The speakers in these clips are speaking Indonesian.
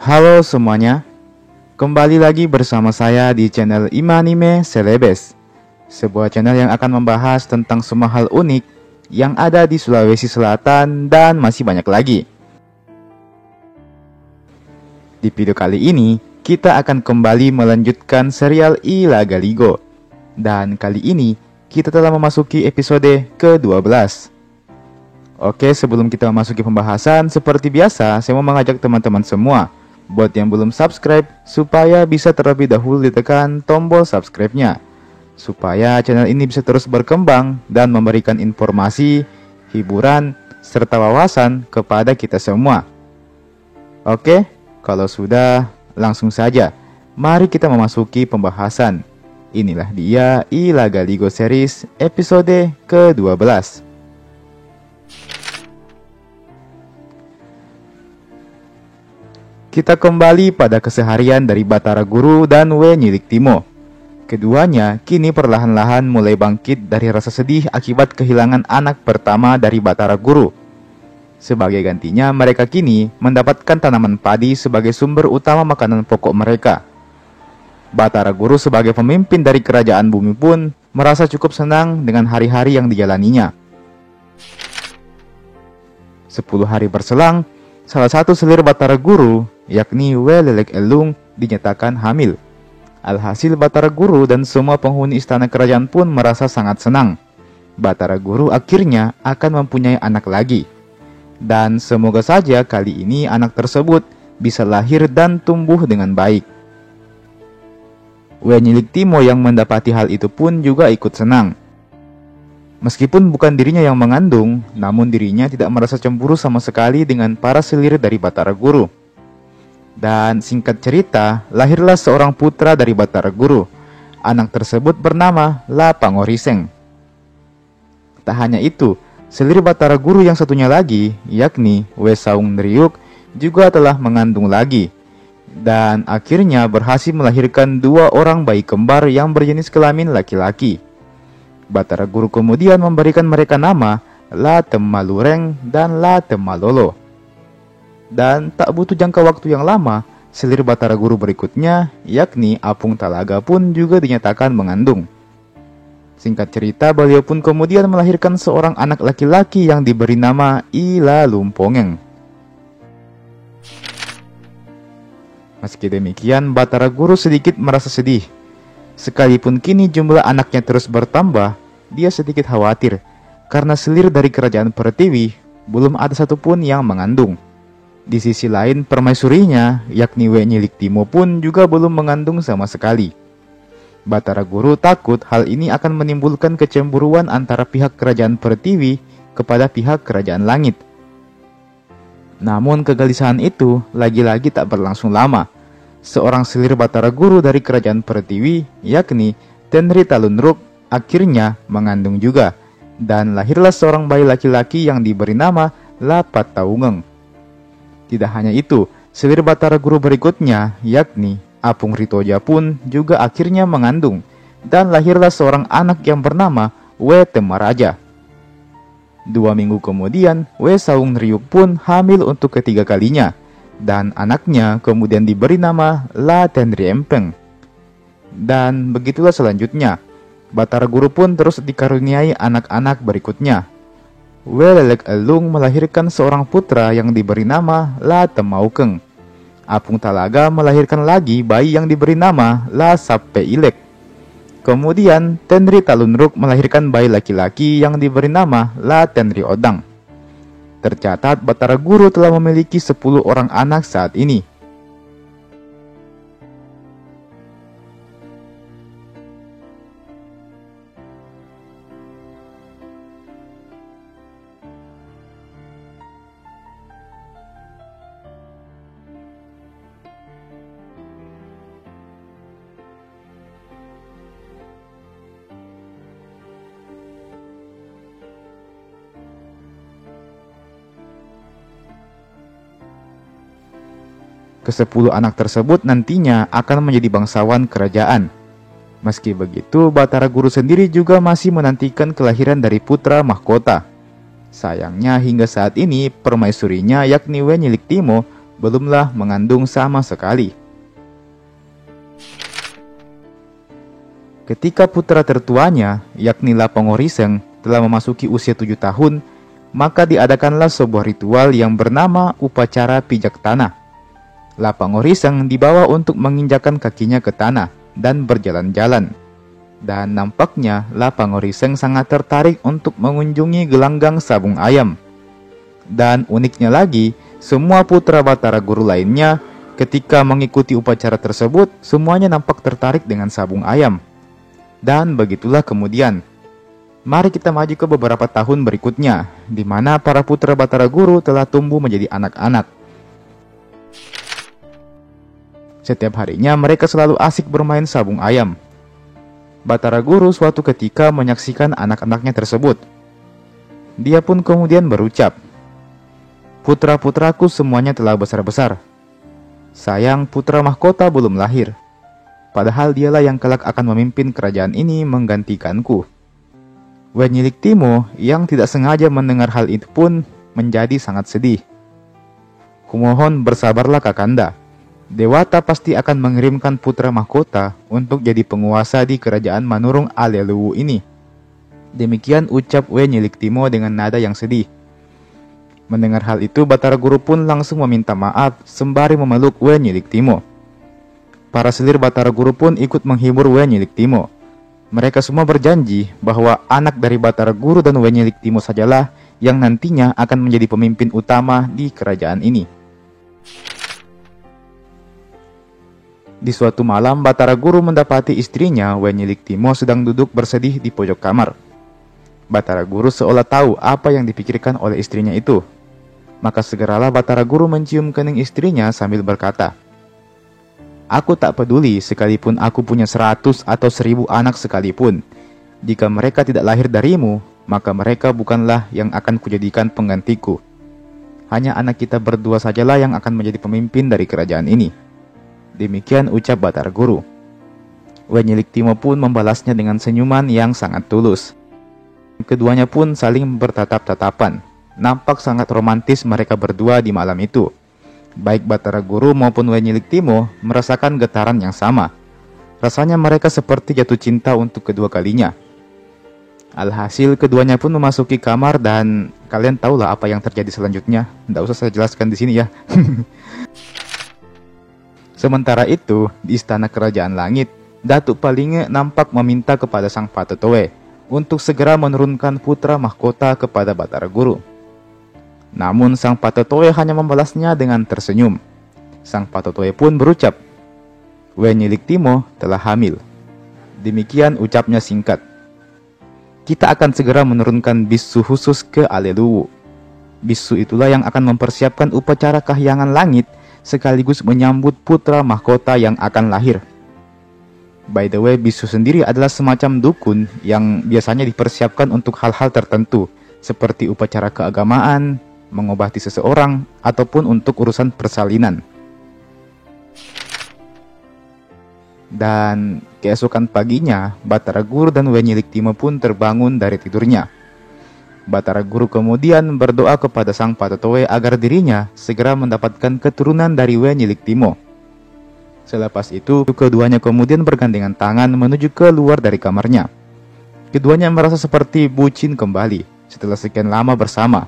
Halo semuanya, kembali lagi bersama saya di channel Imanime Celebes, sebuah channel yang akan membahas tentang semua hal unik yang ada di Sulawesi Selatan dan masih banyak lagi. Di video kali ini, kita akan kembali melanjutkan serial I Laga Ligo. Dan kali ini, kita telah memasuki episode ke-12. Oke, sebelum kita memasuki pembahasan, seperti biasa, saya mau mengajak teman-teman semua buat yang belum subscribe, supaya bisa terlebih dahulu ditekan tombol subscribe-nya, supaya channel ini bisa terus berkembang dan memberikan informasi, hiburan, serta wawasan kepada kita semua. Oke, kalau sudah, langsung saja, mari kita memasuki pembahasan. Inilah dia I Laga Ligo Series episode ke-12. Kita kembali pada keseharian dari Batara Guru dan We Nyilik Timo. Keduanya kini perlahan-lahan mulai bangkit dari rasa sedih akibat kehilangan anak pertama dari Batara Guru. Sebagai gantinya, mereka kini mendapatkan tanaman padi sebagai sumber utama makanan pokok mereka. Batara Guru sebagai pemimpin dari kerajaan bumi pun merasa cukup senang dengan hari-hari yang dijalaninya. 10 hari berselang, salah satu selir Batara Guru, yakni We Lelek Elung, dinyatakan hamil. Alhasil Batara Guru dan semua penghuni istana kerajaan pun merasa sangat senang. Batara Guru akhirnya akan mempunyai anak lagi. Dan semoga saja kali ini anak tersebut bisa lahir dan tumbuh dengan baik. We Nyilik Timo yang mendapati hal itu pun juga ikut senang. Meskipun bukan dirinya yang mengandung, namun dirinya tidak merasa cemburu sama sekali dengan para selir dari Batara Guru. Dan singkat cerita, lahirlah seorang putra dari Batara Guru. Anak tersebut bernama La Pangoriseng. Tak hanya itu, selir Batara Guru yang satunya lagi, yakni We Saung Nriuk, juga telah mengandung lagi. Dan akhirnya berhasil melahirkan 2 orang bayi kembar yang berjenis kelamin laki-laki. Batara Guru kemudian memberikan mereka nama La Temalureng dan La Temalolo. Dan tak butuh jangka waktu yang lama, selir Batara Guru berikutnya, yakni Apung Talaga pun juga dinyatakan mengandung. Singkat cerita, beliau pun kemudian melahirkan seorang anak laki-laki yang diberi nama Ila Lumpongeng. Meski demikian, Batara Guru sedikit merasa sedih. Sekalipun kini jumlah anaknya terus bertambah, dia sedikit khawatir karena selir dari kerajaan Pertiwi belum ada satupun yang mengandung. Di sisi lain, permaisurinya, yakni We Nyilik Timo pun juga belum mengandung sama sekali. Batara Guru takut hal ini akan menimbulkan kecemburuan antara pihak kerajaan Pertiwi kepada pihak kerajaan Langit. Namun kegelisahan itu lagi-lagi tak berlangsung lama. Seorang selir Batara Guru dari kerajaan Pertiwi, yakni Tenri Talunruk, akhirnya mengandung juga. Dan lahirlah seorang bayi laki-laki yang diberi nama La Pataungeng. Tidak hanya itu, selir Batara Guru berikutnya, yakni Apung Ritoja pun juga akhirnya mengandung. Dan lahirlah seorang anak yang bernama We Temaraja. 2 minggu kemudian, We Saung Nriuk pun hamil untuk ketiga kalinya. Dan anaknya kemudian diberi nama La Tenri Empeng. Dan begitulah selanjutnya, Batara Guru pun terus dikaruniai anak-anak berikutnya. We Lelek Elung melahirkan seorang putra yang diberi nama La Temaukeng. Apung Talaga melahirkan lagi bayi yang diberi nama La Sappe Ilek. Kemudian Tenri Talunruk melahirkan bayi laki-laki yang diberi nama La Tenri Odang. Tercatat Batara Guru telah memiliki 10 orang anak saat ini. Ke-10 anak tersebut nantinya akan menjadi bangsawan kerajaan. Meski begitu, Batara Guru sendiri juga masih menantikan kelahiran dari putra mahkota. Sayangnya hingga saat ini permaisurinya yakni We Nyilik Timo belumlah mengandung sama sekali. Ketika putra tertuanya, yakni Lapangoriseng, telah memasuki usia 7 tahun, maka diadakanlah sebuah ritual yang bernama upacara pijak tanah. Lapangoriseng dibawa untuk menginjakkan kakinya ke tanah dan berjalan-jalan. Dan nampaknya Lapangoriseng sangat tertarik untuk mengunjungi gelanggang sabung ayam. Dan uniknya lagi, semua putra Batara Guru lainnya ketika mengikuti upacara tersebut, semuanya nampak tertarik dengan sabung ayam. Dan begitulah kemudian. Mari kita maju ke beberapa tahun berikutnya, di mana para putra Batara Guru telah tumbuh menjadi anak-anak. Setiap harinya mereka selalu asik bermain sabung ayam. Batara Guru suatu ketika menyaksikan anak-anaknya tersebut. Dia pun kemudian berucap, "Putra-putraku semuanya telah besar-besar. Sayang putra mahkota belum lahir. Padahal dialah yang kelak akan memimpin kerajaan ini menggantikanku." Wenyilik Timo yang tidak sengaja mendengar hal itu pun menjadi sangat sedih. "Kumohon bersabarlah Kakanda. Dewata pasti akan mengirimkan putra mahkota untuk jadi penguasa di kerajaan Manurung Aleluwu ini." Demikian ucap Wenyilik Timo dengan nada yang sedih. Mendengar hal itu, Batara Guru pun langsung meminta maaf sembari memeluk Wenyilik Timo. Para selir Batara Guru pun ikut menghibur Wenyilik Timo. Mereka semua berjanji bahwa anak dari Batara Guru dan Wenyilik Timo sajalah yang nantinya akan menjadi pemimpin utama di kerajaan ini. Di suatu malam, Batara Guru mendapati istrinya, Wenyilik Timo, sedang duduk bersedih di pojok kamar. Batara Guru seolah tahu apa yang dipikirkan oleh istrinya itu. Maka segeralah Batara Guru mencium kening istrinya sambil berkata, "Aku tak peduli sekalipun aku punya 100 atau 1000 anak sekalipun. Jika mereka tidak lahir darimu, maka mereka bukanlah yang akan kujadikan penggantiku. Hanya anak kita berdua sajalah yang akan menjadi pemimpin dari kerajaan ini." Demikian ucap Batara Guru. Wenyilik Timo pun membalasnya dengan senyuman yang sangat tulus. Keduanya pun saling bertatap-tatapan. Nampak sangat romantis mereka berdua di malam itu. Baik Batara Guru maupun Wenyilik Timo merasakan getaran yang sama. Rasanya mereka seperti jatuh cinta untuk kedua kalinya. Alhasil keduanya pun memasuki kamar dan kalian tahulah apa yang terjadi selanjutnya. Tidak usah saya jelaskan di sini ya. Sementara itu, di istana kerajaan langit, Datuk Palinge nampak meminta kepada Sang Patotoe untuk segera menurunkan putra mahkota kepada Batara Guru. Namun Sang Patotoe hanya membalasnya dengan tersenyum. Sang Patotoe pun berucap, "Wenyilik Timo telah hamil." Demikian ucapnya singkat. "Kita akan segera menurunkan bisu khusus ke Aleluwu. Bisu itulah yang akan mempersiapkan upacara kahyangan langit sekaligus menyambut putra mahkota yang akan lahir." By the way, bisu sendiri adalah semacam dukun yang biasanya dipersiapkan untuk hal-hal tertentu, seperti upacara keagamaan, mengobati seseorang, ataupun untuk urusan persalinan. Dan keesokan paginya, Batara Guru dan Wenyilik Timo pun terbangun dari tidurnya. Batara Guru kemudian berdoa kepada Sang Patotoe agar dirinya segera mendapatkan keturunan dari Wenyilik Timo. Selepas itu, keduanya kemudian bergandengan tangan menuju keluar dari kamarnya. Keduanya merasa seperti bucin kembali setelah sekian lama bersama.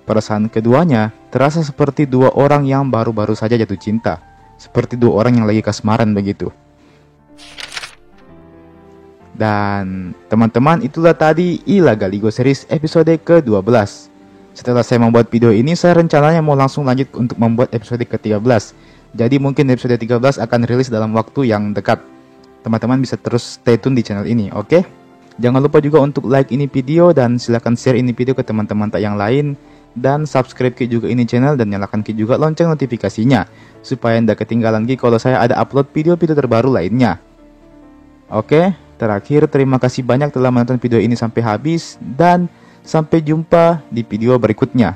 Perasaan keduanya terasa seperti dua orang yang baru-baru saja jatuh cinta, seperti dua orang yang lagi kasmaran begitu. Dan teman-teman, itulah tadi Ila Galigo series episode ke-12. Setelah saya membuat video ini, saya rencananya mau langsung lanjut untuk membuat episode ke-13. Jadi mungkin episode 13 akan rilis dalam waktu yang dekat. Teman-teman bisa terus stay tune di channel ini, oke? Jangan lupa juga untuk like ini video dan silahkan share ini video ke teman-teman tak yang lain. Dan subscribe ke juga ini channel dan nyalakan ke juga lonceng notifikasinya, supaya Anda ketinggalan lagi kalau saya ada upload video-video terbaru lainnya. Oke? Terakhir, terima kasih banyak telah menonton video ini sampai habis dan sampai jumpa di video berikutnya.